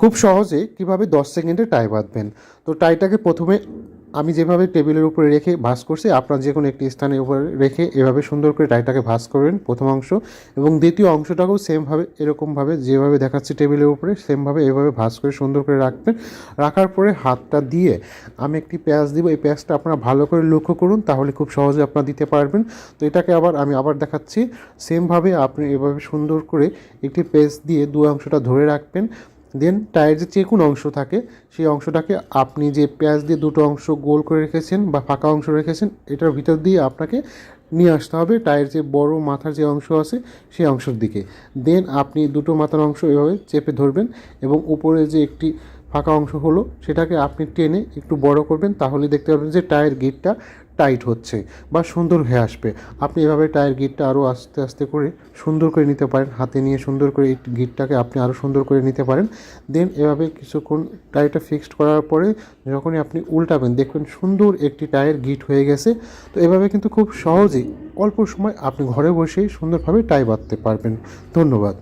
খুব সহজে কিভাবে 10 সেকেন্ডে টাই বাঁধবেন। তো টাইটাকে প্রথমে আমি যেভাবে টেবিলের উপরে রেখে ভাঁজ করছি, আপনার যে কোনো একটি স্থানের উপরে রেখে এভাবে সুন্দর করে টাইটাকে ভাঁজ করবেন প্রথম অংশ, এবং দ্বিতীয় অংশটাকেও সেমভাবে এরকমভাবে যেভাবে দেখাচ্ছি টেবিলের উপরে সেমভাবে এভাবে ভাঁজ করে সুন্দর করে রাখবেন। রাখার পরে হাতটা দিয়ে আমি একটি প্যাঁচ দিব, এই প্যাঁচটা আপনারা ভালো করে লক্ষ্য করুন, তাহলে খুব সহজে আপনারা দিতে পারবেন। তো এটাকে আমি আবার দেখাচ্ছি, সেমভাবে আপনি এভাবে সুন্দর করে একটি প্যাঁচ দিয়ে দু অংশটা ধরে রাখবেন। দেন টায়ের যে চিকন অংশ থাকে সেই অংশটাকে আপনি যে পেঁয়াজ দিয়ে দুটো অংশ গোল করে রেখেছেন বা ফাঁকা অংশ রেখেছেন এটার ভিতর দিয়ে আপনাকে নিয়ে আসতে হবে টায়ের যে বড় মাথার যে অংশ আছে সেই অংশের দিকে। দেন আপনি দুটো মাথার অংশ এভাবে চেপে ধরবেন এবং উপরে যে একটি ফাঁকা অংশ হলো সেটাকে আপনি টেনে একটু বড় করবেন, তাহলে দেখতে পাবেন যে টায়ের গিটটা টাইট হচ্ছে বা সুন্দর হয়ে আসবে। আপনি এভাবে টায়ের গিটটা আরও আস্তে আস্তে করে সুন্দর করে নিতে পারেন, হাতে নিয়ে সুন্দর করে এই গিটটাকে আপনি আরও সুন্দর করে নিতে পারেন। দেন এভাবে কিছুক্ষণ টাইটা ফিক্সড করার পরে যখনই আপনি উল্টাবেন দেখবেন সুন্দর একটি টায়ের গিট হয়ে গেছে। তো এভাবে কিন্তু খুব সহজেই অল্প সময় আপনি ঘরে বসেই সুন্দরভাবে টাই বাঁধতে পারবেন। ধন্যবাদ।